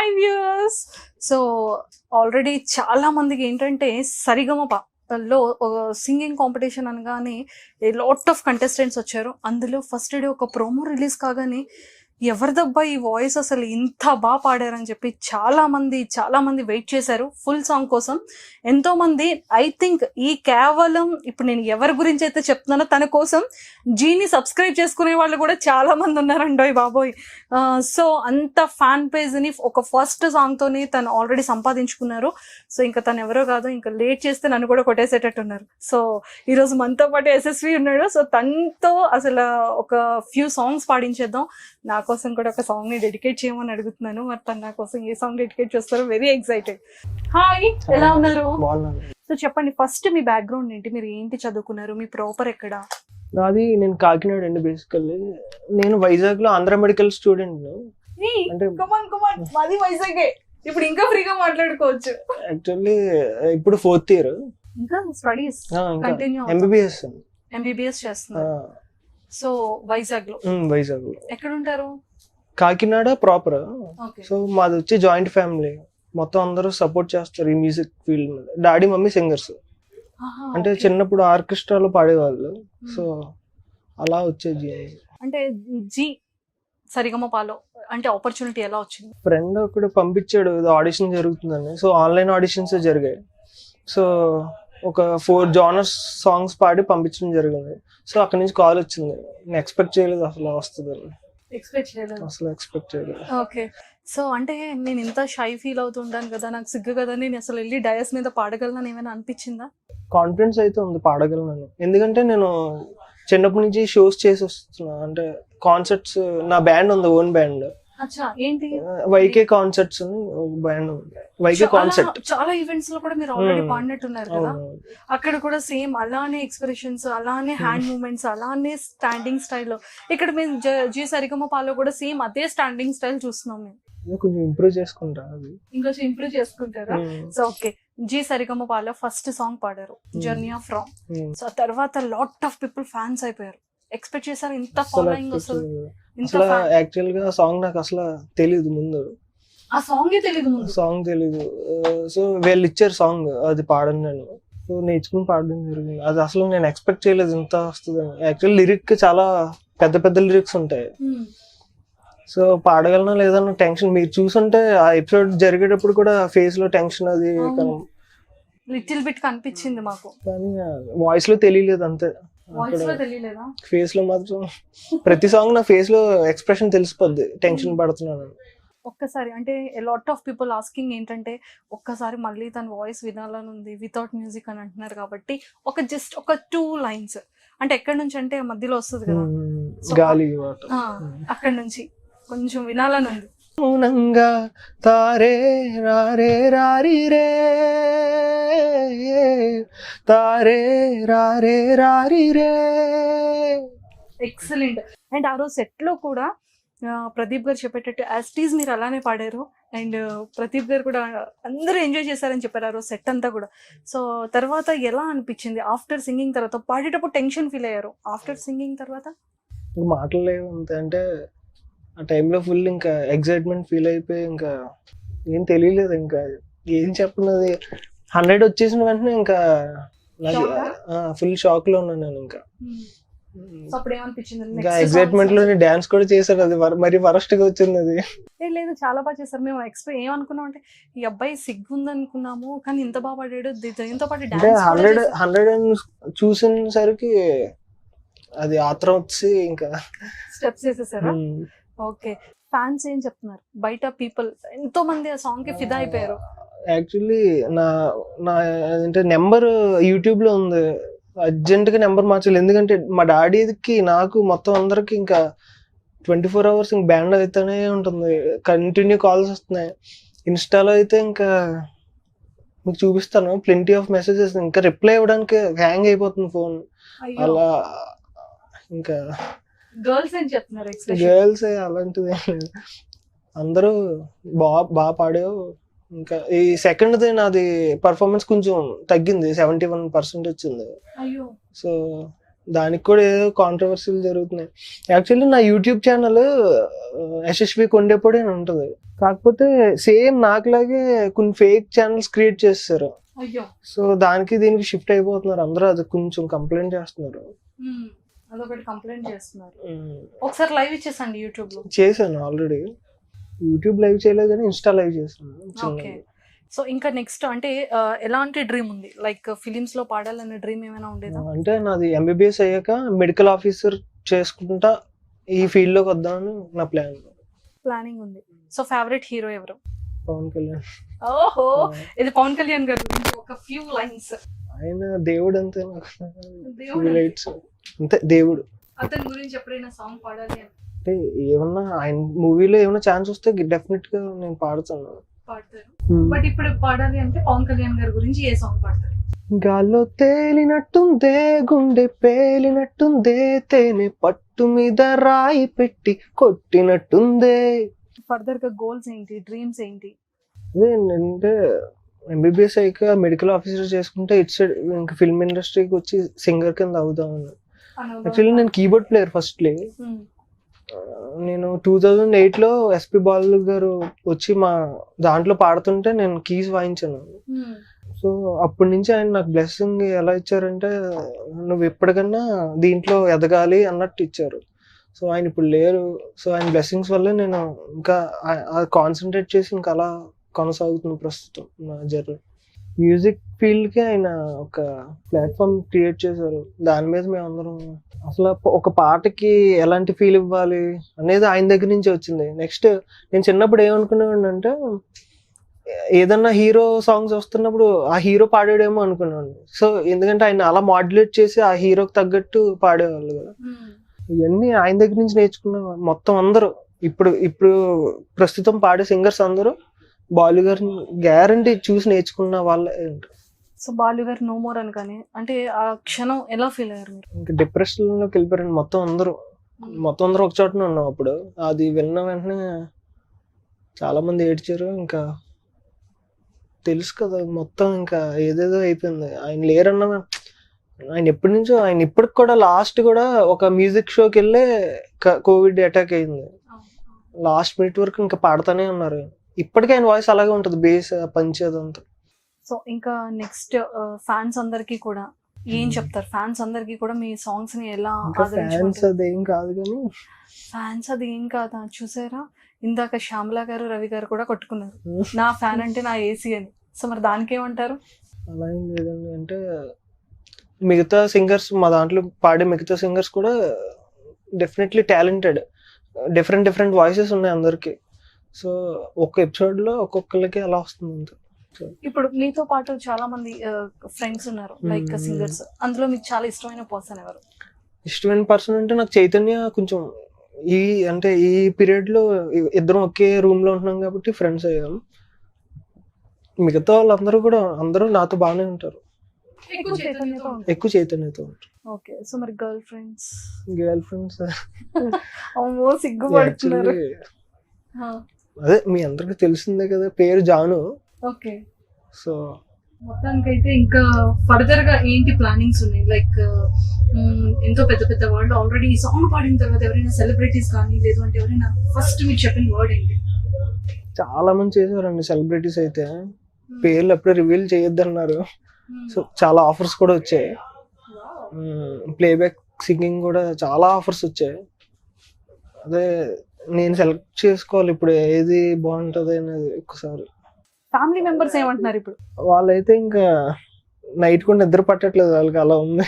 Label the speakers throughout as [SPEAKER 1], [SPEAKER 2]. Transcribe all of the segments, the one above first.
[SPEAKER 1] Hi viewers. So already చాలా మందికి ఏంటంటే సరిగమప లో సింగింగ్ కాంపిటీషన్ అనగానే ఏ లాట్ ఆఫ్ కంటెస్టెంట్స్ వచ్చారు. అందులో ఫస్ట్ డే ఒక ప్రోమో రిలీజ్ కాగానే ఎవరిదబ్బా ఈ వాయిస్ అసలు ఇంత బాగా పాడారని చెప్పి చాలా మంది వెయిట్ చేశారు ఫుల్ సాంగ్ కోసం. ఎంతో మంది ఐ థింక్ ఈ కేవలం ఇప్పుడు నేను ఎవరి గురించి అయితే చెప్తున్నానో తన కోసం జీని సబ్స్క్రైబ్ చేసుకునే వాళ్ళు కూడా చాలా మంది ఉన్నారండోయ్ బాబోయ్. సో అంత ఫ్యాన్ పేజ్ ని ఒక ఫస్ట్ సాంగ్ తోని తను ఆల్రెడీ సంపాదించుకున్నారు. సో ఇంకా తను ఎవరో కాదు, ఇంకా లేట్ చేస్తే నన్ను కూడా కొట్టేసేటట్టు ఉన్నారు. సో ఈరోజు మనతో పాటు ఎస్ఎస్వి ఉన్నాడు. సో తనతో అసలు ఒక ఫ్యూ సాంగ్స్ పాడించేద్దాం. నా కోసం కూడా ఒక సాంగ్ ని డెడికేట్ చేయమని అడుగుతున్నాను. మరి తను నా కోసం ఏ సాంగ్ డెడికేట్ చేస్తారో వెరీ ఎక్సైటెడ్. హాయ్, ఎలా ఉన్నారు? సో చెప్పండి, ఫస్ట్ మీ బ్యాక్గ్రౌండ్ ఏంటి, మీరు ఏంటి చదువుకున్నారు, మీ ప్రాపర్ ఎక్కడ?
[SPEAKER 2] నాది నేను కాకినాడ అండి. బేసికల్లీ నేను వైజాగ్ లో ఆంధ్ర మెడికల్ స్టూడెంట్.
[SPEAKER 1] అంటే మాది వైజాగే. ఇప్పుడు ఇంకా ఫ్రీగా మాట్లాడుకోవచ్చు.
[SPEAKER 2] యాక్చువల్లీ ఇప్పుడు 4th ఇయర్,
[SPEAKER 1] ఇంకా స్టడీస్ కంటిన్యూ. ఎంబీబీఎస్ చేస్తున్నారు. సో వైజాగ్ లో ఎక్కడ ఉంటారు?
[SPEAKER 2] కాకినాడ ప్రాపర్. సో మాది వచ్చి జాయింట్ ఫ్యామిలీ, మొత్తం అందరూ సపోర్ట్ చేస్తారు ఈ మ్యూజిక్ ఫీల్డ్ మీద. డాడీ మమ్మీ సింగర్స్, అంటే చిన్నప్పుడు ఆర్కెస్ట్రాలో పాడేవాళ్ళు. సో అలా వచ్చేది.
[SPEAKER 1] అంటే జీ సరిగమపాలో అంటే ఆపర్చునిటీ ఎలా వచ్చింది?
[SPEAKER 2] ఫ్రెండ్ ఒకడు పంపించాడు, ఆడిషన్ జరుగుతుందని. సో ఆన్లైన్ ఆడిషన్స్ జరిగాయి. సో ఒక 4 జానర్స్ సాంగ్స్ పాడి పంపించడం జరిగింది. సో అక్కడ నుంచి కాల్ వచ్చింది. నేను ఎక్స్పెక్ట్ చేయలేదు అసలు వస్తుందని. అసలు ఎక్స్పెక్ట్ చేయలేదు.
[SPEAKER 1] ఓకే. సో అంటే నేను ఇంత షై ఫీల్ అవుతుంటాను కదా, నాకు సిగ్గు కదా, నేను అసలు వెళ్ళి డయస్ మీద పాడగలను ఏమైనా అనిపించిందా?
[SPEAKER 2] కాన్ఫిడెన్స్ అయితే ఉంది, పాడగలను. ఎందుకంటే నేను చిన్నప్పటి నుంచి షోస్ చేసి వస్తున్నా. అంటే కాన్సర్ట్స్, నా బ్యాండ్ ఉంది, ఓన్ బ్యాండ్.
[SPEAKER 1] ఏంటి?
[SPEAKER 2] వైకే కాన్సర్ట్స్ అని బ్యాండ్ ఉంది. వైకే కాన్సర్ట్
[SPEAKER 1] చాలా ఈవెంట్స్ లో కూడా మీరు ఆల్రెడీ పాడినట్టున్నారు కదా. అక్కడ కూడా సేమ్ అలానే ఎక్స్ప్రెషన్స్, అలానే హ్యాండ్ మూవ్మెంట్స్, అలానే స్టాండింగ్ స్టైల్. ఇక్కడ మేము జీ సరిగమపాలో కూడా సేమ్ అదే స్టాండింగ్ స్టైల్ చూస్తున్నాం. మేము
[SPEAKER 2] కొంచెం ఇంప్రూవ్ చేసుకుంటా, అది
[SPEAKER 1] ఇంకొంచెం ఇంప్రూవ్ చేసుకుంటారా? సో ఓకే, జీ సరిగమపాలో ఫస్ట్ సాంగ్ పాడారు, జర్నీ ఆఫ్ రామ్. సో ఆ తర్వాత లాట్ ఆఫ్ పీపుల్ ఫ్యాన్స్ అయిపోయారు. ఎక్స్పెక్ట్ చేశారు ఇంత ఫాలోయింగ్ వస్తుంది?
[SPEAKER 2] అసలు యాక్చువల్ గా సాంగ్ నాకు అసలు తెలీదు ముందు.
[SPEAKER 1] ఆ సాంగ్ తెలీదు.
[SPEAKER 2] సో వీళ్ళు ఇచ్చారు సాంగ్, అది పాడను నేను. సో నేర్చుకుని పాడడం జరిగింది. అది అసలు నేను ఎక్స్పెక్ట్ చేయలేదు ఇంత వస్తుందని. యాక్చువల్ లిరిక్ చాలా పెద్ద లిరిక్స్ ఉంటాయి. సో పాడగలనా లేదన్న టెన్షన్. మీరు చూసుంటే ఆ ఎపిసోడ్ జరిగేటప్పుడు కూడా ఫేస్ లో టెన్షన్ అది
[SPEAKER 1] లిటిల్ బిట్ కనిపించింది మాకు, కానీ
[SPEAKER 2] వాయిస్ లో తెలియలేదు అంతే. ఫేస్ లో మాత్రం ప్రతి సాంగ్ నా ఫేస్ లో ఎక్స్ప్రెషన్ తెలిసిపోద్ది టెన్షన్ పడుతున్నాను.
[SPEAKER 1] ఒక్కసారి అంటే లాట్ ఆఫ్ పీపుల్ ఆస్కింగ్ ఏంటంటే ఒక్కసారి మళ్ళీ తన వాయిస్ వినాలని ఉంది వితౌట్ మ్యూజిక్ అని అంటున్నారు. కాబట్టి జస్ట్ ఒక 2 lines అంటే ఎక్కడి నుంచి అంటే మధ్యలో వస్తుంది కదా
[SPEAKER 2] గాలి,
[SPEAKER 1] అక్కడి నుంచి కొంచెం వినాలని ఉంది.
[SPEAKER 2] మౌనంగా తారే రారే రారి రే, తారే రారే రారి రే.
[SPEAKER 1] ఎక్సలెంట్. అండ్ ఆ రోజు సెట్ లో కూడా ప్రదీప్ గారు చెప్పేటట్టు యాస్టీజ్ మీరు అలానే పాడారు. అండ్ ప్రదీప్ గారు కూడా అందరూ ఎంజాయ్ చేశారని చెప్పారు ఆ రోజు సెట్ అంతా కూడా. సో తర్వాత ఎలా అనిపించింది ఆఫ్టర్ సింగింగ్ తర్వాత? పాడేటప్పుడు టెన్షన్ ఫీల్ అయ్యారు, ఆఫ్టర్ సింగింగ్ తర్వాత
[SPEAKER 2] మాటలు లేవు అంతే. అంటే ఆ టైంలో ఫుల్ ఇంకా ఎక్సైట్మెంట్ ఫీల్ అయిపోయి ఇంకా ఏం తెలియలేదు, ఇంకా ఏం చెప్పినది. 100 వచ్చేసిన వెంటనే ఇంకా ఫుల్ షాక్ లో ఉన్నాను నేను. ఇంకా ఎక్సైట్మెంట్ లో డాన్స్ కూడా చేశాను, అది మరి వరస్ట్ గా వచ్చింది. అది
[SPEAKER 1] లేదు, చాలా బాగా చేశారు. మేము ఎక్స్పెక్ట్ ఏమనుకున్నాం అంటే ఈ అబ్బాయి సిగ్గుంది అనుకున్నాము, కానీ ఇంత బాగా పాడాడు. దీంతో పాటు
[SPEAKER 2] 100 చూసేసరికి అది ఆత్రం వచ్చి ఇంకా
[SPEAKER 1] స్టెప్స్ వేసేసారా? ఓకే. ఫ్యాన్స్ ఏం చెప్తున్నారు బయట? పీపుల్ ఎంతో మంది ఆ సాంగ్ కి ఫిదా అయిపోయారు.
[SPEAKER 2] యాక్చువల్లీ నా అంటే నెంబర్ యూట్యూబ్ లో ఉంది. అర్జెంట్ గా నెంబర్ మార్చాలి, ఎందుకంటే మా డాడీకి నాకు మొత్తం అందరికి ఇంకా 24 hours ఇంక బ్యాండ్ అయితేనే ఉంటుంది. కంటిన్యూ కాల్స్ వస్తున్నాయి. ఇన్స్టాలో అయితే ఇంకా మీకు చూపిస్తాను, ప్లెంటీ ఆఫ్ మెసేజెస్. ఇంకా రిప్లై ఇవ్వడానికి హ్యాంగ్ అయిపోతుంది ఫోన్. అలా ఇంకా గర్ల్స్ అలాంటిది అందరూ బాగా పాడావు. ఇంకా ఈ సెకండ్ నాది పర్ఫార్మెన్స్ కొంచెం తగ్గింది, 71% వచ్చింది. సో దానికి కూడా ఏదో కాంట్రవర్సీలు జరుగుతున్నాయి. యాక్చువల్లీ నా యూట్యూబ్ ఛానల్ యశస్వి కొండేపూడి అని ఉంటుంది. కాకపోతే సేమ్ నాకులాగే కొన్ని ఫేక్ ఛానల్స్ క్రియేట్ చేస్తారు.
[SPEAKER 1] అయ్యో.
[SPEAKER 2] సో దానికి దీనికి షిఫ్ట్ అయిపోతున్నారు అందరూ. అది కొంచెం కంప్లైంట్ చేస్తున్నారు.
[SPEAKER 1] అదొకటి కంప్లైంట్ చేస్తున్నారు. ఒకసారి లైవ్ ఇచ్చేసండి యూట్యూబ్ లో.
[SPEAKER 2] చేశాను ఆల్రెడీ. యూట్యూబ్ లైవ్ చేయలేదు కానీ ఇన్స్టా లైవ్ చేశాను.
[SPEAKER 1] ఓకే. సో ఇంకా నెక్స్ట్ అంటే ఎలాంటి డ్రీమ్ ఉంది? లైక్ ఫిలిమ్స్ లో పాడాలనే డ్రీమ్ ఏమైనా ఉండేదా?
[SPEAKER 2] అంటే నాది ఎంబీబీఎస్ అయ్యాక మెడికల్ ఆఫీసర్ చేసుకుంటా ఈ ఫీల్డ్ లోకి వద్దామని నా
[SPEAKER 1] ప్లానింగ్ ఉంది. సో ఫేవరెట్ హీరో ఎవరు?
[SPEAKER 2] పవన్ కళ్యాణ్.
[SPEAKER 1] ఓహో, ఇది పవన్ కళ్యాణ్ గారు గురించి ఒక ఫ్యూ లైన్స్.
[SPEAKER 2] ఆయన దేవుడు అంతే,
[SPEAKER 1] దేవుడు.
[SPEAKER 2] అంతే దేవుడు.
[SPEAKER 1] అతని గురించి ఎప్పుడైనా సాంగ్ పాడాలి
[SPEAKER 2] అంటే ఏమన్నా ఆయన మూవీలో ఏమైనా ఛాన్స్ వస్తే డెఫినెట్ గా నేను పాడుతాను.
[SPEAKER 1] పాడతారు. బట్ ఇప్పుడు పాడాలి అంటే పవన్ కళ్యాణ్ గారి గురించి ఏ సాంగ్ పాడతారు?
[SPEAKER 2] గాల్లో తేలినట్టుందే, గుండె పేలినట్టుందే, తేనె పట్టు మీద రాయి పెట్టి కొట్టినట్టుందే.
[SPEAKER 1] ఫర్దర్ గా గోల్స్ ఏంటి, డ్రీమ్స్ ఏంటి?
[SPEAKER 2] అదే అంటే ఎంబీబీఎస్ అయ్యాక మెడికల్ ఆఫీసర్ చేసుకుంటే ఇటు సైడ్ ఇంకా ఫిల్మ్ ఇండస్ట్రీకి వచ్చి సింగర్ కింద అవుదామని. యాక్చువల్లీ నేను కీబోర్డ్ ప్లేయర్ ఫస్ట్లీ. నేను 2008లో ఎస్పి బాలు గారు వచ్చి మా దాంట్లో పాడుతుంటే నేను కీస్ వాయించాను. సో అప్పటి నుంచి ఆయన నాకు బ్లెస్సింగ్ ఎలా ఇచ్చారంటే, నువ్వు ఎప్పటికన్నా దీంట్లో ఎదగాలి అన్నట్టు ఇచ్చారు. సో ఆయన ఇప్పుడు లేరు. సో ఆయన బ్లెస్సింగ్స్ వల్లే నేను ఇంకా కాన్సన్ట్రేట్ చేసి ఇంకా అలా కొనసాగుతుంది ప్రస్తుతం నా జర్నీ. మ్యూజిక్ ఫీల్డ్ కి ఆయన ఒక ప్లాట్ఫామ్ క్రియేట్ చేశారు. దాని మీద మేము అందరం అసలు ఒక పాటకి ఎలాంటి ఫీల్ ఇవ్వాలి అనేది ఆయన దగ్గర నుంచి వచ్చింది. నెక్స్ట్ నేను చిన్నప్పుడు ఏమనుకునేవాడిని అంటే, ఏదన్నా హీరో సాంగ్స్ వస్తున్నప్పుడు ఆ హీరో పాడాడేమో అనుకున్నాను. సో ఎందుకంటే ఆయన అలా మాడ్యులేట్ చేసి ఆ హీరోకి తగ్గట్టు పాడేవాళ్ళు కదా. ఇవన్నీ ఆయన దగ్గర నుంచి నేర్చుకున్న మొత్తం అందరూ ఇప్పుడు ఇప్పుడు ప్రస్తుతం పాడే సింగర్స్ అందరూ బాలు గారిని గ్యారంటీ చూసి నేర్చుకున్న వాళ్ళే.
[SPEAKER 1] సో బాలు గారు నో మోర్ అని కానీ అంటే ఆ క్షణం ఎలా ఫీల్ అయ్యారు మీరు?
[SPEAKER 2] ఇంకా డిప్రెషన్ లోకి వెళ్ళిపోయారండి మొత్తం అందరూ ఒక చోటనే ఉన్నాం అప్పుడు. అది విన్న వెంటనే చాలా మంది ఏడ్చారు. ఇంకా తెలుసు కదా మొత్తం ఇంకా ఏదేదో అయిపోయింది. ఆయన లేరన్నా ఆయన ఎప్పటి నుంచో, ఆయన ఇప్పటికి కూడా లాస్ట్ కూడా ఒక మ్యూజిక్ షోకి వెళ్ళే కోవిడ్ అటాక్ అయింది. లాస్ట్ మినిట్ వరకు ఇంకా పాడుతూనే ఉన్నారు. ఇప్పటికీ ఆయన వాయిస్ అలాగే ఉంటుంది, బేస్ పంచ్ అదంతా.
[SPEAKER 1] సో ఇంకా నెక్స్ట్ ఫ్యాన్స్ అందరికి కూడా ఏం చెప్తారు? ఫ్యాన్స్ అందరికి కూడా మీ సాంగ్స్ ని ఎలా
[SPEAKER 2] ఫ్యాన్స్ అదేం కాదు కానీ
[SPEAKER 1] ఫ్యాన్స్ అది ఏం కాదా? చూసారా ఇందాక శ్యామలా గారు రవి గారు కూడా కొట్టుకున్నారు, నా ఫ్యాన్ అంటే నా ఏసీ అని. సో మరి దానికి ఏమంటారు?
[SPEAKER 2] అలా ఏం లేదండి. అంటే మిగతా సింగర్స్ మా దాంట్లో పాడే మిగతా సింగర్స్ కూడా డెఫినెట్లీ టాలెంటెడ్. డిఫరెంట్ వాయిసెస్ ఉన్నాయి అందరికి. సో ఒక్క ఎపిసోడ్ లో ఒక్కొక్కరికి అలా వస్తుంది.
[SPEAKER 1] ఇప్పుడు మీతో పాటు చాలా మంది ఫ్రెండ్స్ ఉన్నారు లైక్ సింగర్స్, అందులో మీకు చాలా ఇష్టమైన పర్సన్ ఎవరు?
[SPEAKER 2] ఇష్టమైన పర్సన్ అంటే నాకు చైతన్య. కొంచెం ఈ పీరియడ్ లో ఇద్దరం ఒకే రూమ్ లో ఉంటున్నాం కాబట్టి ఫ్రెండ్స్ అయ్యాం. మిగతా వాళ్ళందరూ కూడా అందరూ నాతో బాగానే ఉంటారు. ఎక్కువ చైతన్యతో ఉంటారు.
[SPEAKER 1] ఓకే. సో మరి గర్ల్ ఫ్రెండ్స్
[SPEAKER 2] సిగ్గుపడుతున్నారు. అదే మీ అందరికి తెలిసిందే కదా, పేరు జాను.
[SPEAKER 1] ఓకే.
[SPEAKER 2] సో
[SPEAKER 1] మొత్తానికైతే ఇంకా ఫర్దర్ గా ఏంటి ప్లానింగ్స్ ఉన్నాయి? లైక్ ఎంతో పెద్ద వాళ్ళు ఆల్రెడీ ఈ సాంగ్ పాడిన తర్వాత ఎవరైనా సెలబ్రిటీస్ కానీ లేదు అంటే ఎవరైనా ఫస్ట్ మీకు చెప్పిన వర్డ్ ఏంటి?
[SPEAKER 2] చాలా మంది చేశారండి సెలబ్రిటీస్ అయితే. పేర్లు ఎప్పుడు రివీల్ చేయొద్దన్నారు. సో చాలా ఆఫర్స్ కూడా వచ్చాయి. ప్లేబ్యాక్ సింగింగ్ కూడా చాలా ఆఫర్స్ వచ్చాయి. అదే నేను సెలెక్ట్ చేసుకోవాలి ఇప్పుడు ఏది బాగుంటది అనేది. ఒకసారి
[SPEAKER 1] ఫ్యామిలీ మెంబర్స్ ఏమంటున్నారు ఇప్పుడు?
[SPEAKER 2] వాళ్ళైతే ఇంకా నైట్ కూడా నిద్ర పట్టట్లేదు వాళ్ళకి, అలా ఉంది.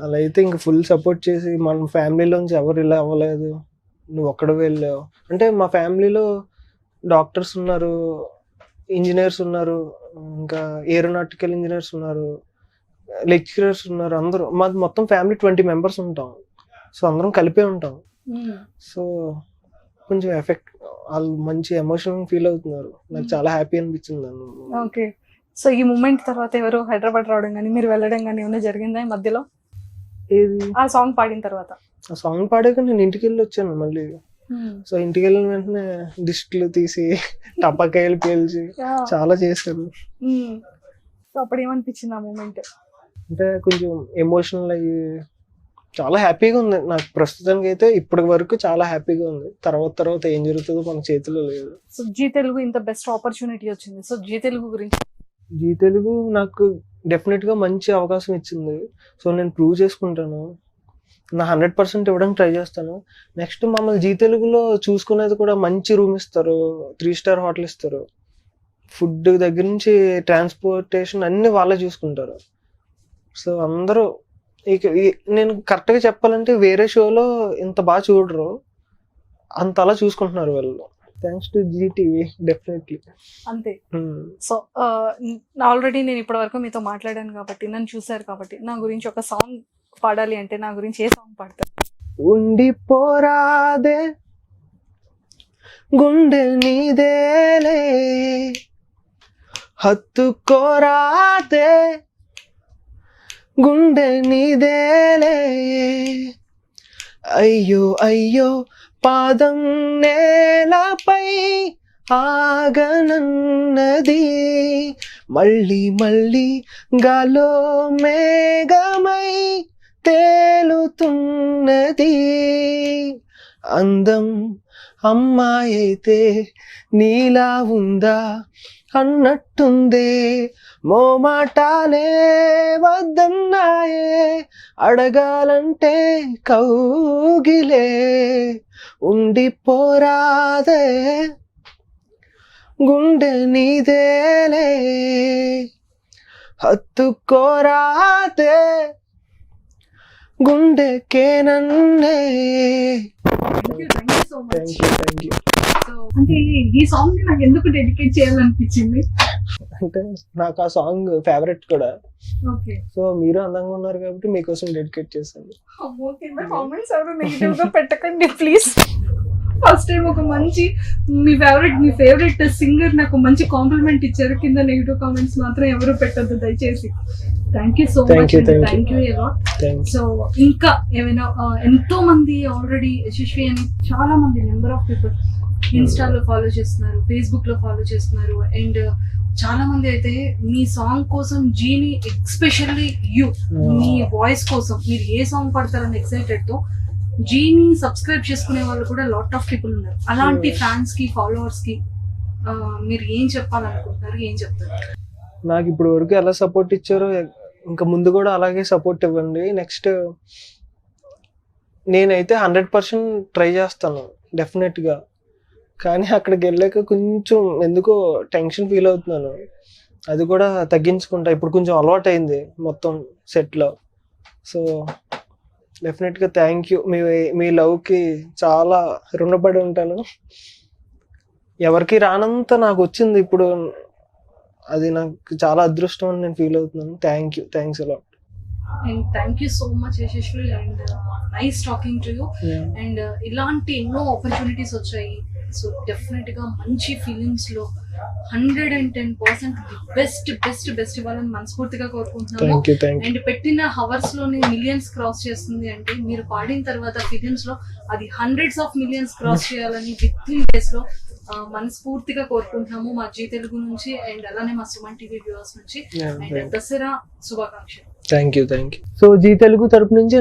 [SPEAKER 2] అలా అయితే ఇంకా ఫుల్ సపోర్ట్ చేసి, మన ఫ్యామిలీలోంచి ఎవరు ఇలా అవ్వలేదు, నువ్వు ఒక్కడే వెళ్ళావు అంటే. మా ఫ్యామిలీలో డాక్టర్స్ ఉన్నారు, ఇంజనీర్స్ ఉన్నారు, ఇంకా ఏరోనాటికల్ ఇంజనీర్స్ ఉన్నారు, లెక్చరర్స్ ఉన్నారు. అందరూ మాది మొత్తం ఫ్యామిలీ 20 మెంబర్స్ ఉంటాం. సో అందరం కలిపే ఉంటాం. సో కొంచెం ఎఫెక్ట్ వాళ్ళు మంచి ఎమోషనల్ ఫీల్ అవుతున్నారు. నాకు చాలా హ్యాపీ అనిపించింది.
[SPEAKER 1] ఓకే. సో ఈ మూమెంట్ తర్వాత ఎవరు హైదరాబాద్ రావడం కానీ మీరు వెళ్ళడం కానీ ఏమైనా జరిగిందా మధ్యలో?
[SPEAKER 2] ఏది?
[SPEAKER 1] ఆ సాంగ్ పాడిన తర్వాత.
[SPEAKER 2] ఆ సాంగ్ పాడాక నేను ఇంటికి వెళ్ళి వచ్చాను మళ్ళీ. సో ఇంటికి వెళ్ళిన వెంటనే దిష్టిలు తీసి టపాకాయలు పేల్చి చాలా చేశారు.
[SPEAKER 1] సో అప్పుడు ఏమనిపించింది ఆ మూమెంట్?
[SPEAKER 2] అంటే కొంచెం ఎమోషనల్ అయ్యి చాలా హ్యాపీగా ఉంది నాకు ప్రస్తుతానికి అయితే. ఇప్పటి వరకు చాలా హ్యాపీగా ఉంది. తర్వాత ఏం జరుగుతుందో మన చేతిలో లేదు.
[SPEAKER 1] సో జీ తెలుగు ఇంత బెస్ట్ ఆపర్చునిటీ వచ్చింది. సో జీ తెలుగు గురించి
[SPEAKER 2] జీ తెలుగు నాకు డెఫినెట్ గా మంచి అవకాశం ఇచ్చింది. సో నేను ప్రూవ్ చేసుకుంటాను, నా 100% ఇవ్వడానికి ట్రై చేస్తాను. నెక్స్ట్ మమ్మల్ని జీ తెలుగులో చూసుకునేది కూడా మంచి రూమ్ ఇస్తారు, 3 స్టార్ హోటల్ ఇస్తారు, ఫుడ్ దగ్గర నుంచి ట్రాన్స్పోర్టేషన్ అన్ని వాళ్ళే చూసుకుంటారు. సో అందరూ నేను కరెక్ట్గా చెప్పాలంటే వేరే షోలో ఇంత బాగా చూడరు, అంత అలా చూసుకుంటున్నారు వాళ్ళు. Thanks to Zee TV definitely.
[SPEAKER 1] అంతే. సో ఆల్రెడీ నేను ఇప్పటి వరకు మీతో మాట్లాడాను కాబట్టి, నన్ను చూసారు కాబట్టి, నా గురించి ఒక సాంగ్ పాడాలి అంటే నా గురించి ఏ సాంగ్ పాడతారు?
[SPEAKER 2] ఉండిపోరాదే గుండె నీదేలే, హత్తుకోరాదే గుండె నీదేలే, అయ్యో అయ్యో పాదం నేలపై ఆగనన్నది, మళ్ళీ మళ్ళీ గాలో మేఘమై తేలుతున్నది, అందం అమ్మాయి అయితే నీలా ఉందా అన్నట్టుందే, మోమాటాలే వద్దన్నాయే, అడగాలంటే కౌగిలే, ఉండిపోరాదే గుండె నీదేలే, హత్తుకోరాదే గుండెకే నన్నే. Thank you.
[SPEAKER 1] అంటే ఈ సాంగ్ నాకు ఎందుకు డెడికేట్ చేయాలనిపించింది
[SPEAKER 2] అంటే నాకు ఆ సాంగ్ ఫేవరెట్ కూడా.
[SPEAKER 1] ఓకే.
[SPEAKER 2] సో మీరు అందంగా ఉన్నారు కాబట్టి మీకోసం డెడికేట్ చేశాను.
[SPEAKER 1] కామెంట్స్ ఎవరు నెగిటివ్ గా పెట్టకండి ప్లీజ్. ఫస్ట్ టైం ఒక మంచి మీ ఫేవరెట్ సింగర్ నాకు మంచి కాంప్లిమెంట్ ఇచ్చారు. కింద నెగిటివ్ కామెంట్స్ మాత్రం ఎవరు పెట్టద్దు దయచేసి. Thank you so much. Thank you a lot. So ఇంకా ఏమైనా ఎంతో మంది ఆల్రెడీ యశస్వి అని చాలా మంది నెంబర్ ఆఫ్ పీపుల్ ఇన్స్టాలో ఫాలో చేస్తున్నారు, ఫేస్బుక్ లో ఫాలో చేస్తున్నారు, అండ్ చాలా మంది అయితే మీ సాంగ్ కోసం జీని ఎస్పెషల్లీ మీ వాయిస్ కోసం మీరు ఏ సాంగ్ పడతారని ఎక్సైటెడ్ తో జీని సబ్స్క్రైబ్ చేసుకునే వాళ్ళు కూడా లాట్ ఆఫ్ పీపుల్ ఉన్నారు. అలాంటి ఫ్యాన్స్ కి ఫాలోవర్స్ కి మీరు ఏం చెప్పాలనుకుంటున్నారు, ఏం చెప్తారు?
[SPEAKER 2] నాకు ఇప్పుడు వరకు ఎలా సపోర్ట్ ఇచ్చారో ఇంకా ముందు కూడా అలాగే సపోర్ట్ ఇవ్వండి. నెక్స్ట్ నేనైతే 100% ట్రై చేస్తాను డెఫినెట్గా. కానీ అక్కడికి వెళ్ళాక కొంచెం ఎందుకో టెన్షన్ ఫీల్ అవుతున్నాను. అది కూడా తగ్గించుకుంటా. ఇప్పుడు కొంచెం అలవాటు అయింది మొత్తం సెట్లో. సో డెఫినెట్గా థ్యాంక్ యూ. మీ లవ్కి చాలా రుణపడి ఉంటాను. ఎవరికి రానంత నాకు వచ్చింది ఇప్పుడు. అది నాకు చాలా అదృష్టం అని నేను ఫీల్ అవుతున్నాను. Thanks a lot.
[SPEAKER 1] And thank you so much Yashasvi, and nice talking to you. And ఇలాంటి ఎన్నో ఆపర్చునిటీస్ వచ్చాయి. సో డెఫినెట్ గా మంచి ఫిలిమ్స్ లో 110% బెస్ట్ ఇవ్వాలని మనస్ఫూర్తిగా కోరుకుంటున్నాను. అండ్ పెట్టిన హవర్స్ లోనే మిలియన్స్ క్రాస్ చేస్తుంది అంటే మీరు పాడిన తర్వాత ఫిలిమ్స్ లో అది హండ్రెడ్స్ ఆఫ్ మిలియన్స్ క్రాస్ చేయాలని విత్ ఇన్ డేస్ లో మనస్ఫూర్తిగా కోరుకుంటున్నాము మా జీ తెలుగు నుంచి, అండ్ అలానే మా సుమన్ టీవీ వ్యూవర్స్ నుంచి. అండ్ దసరా శుభాకాంక్షలు.
[SPEAKER 2] Thank you. So Zee Telugu తరపు నుంచి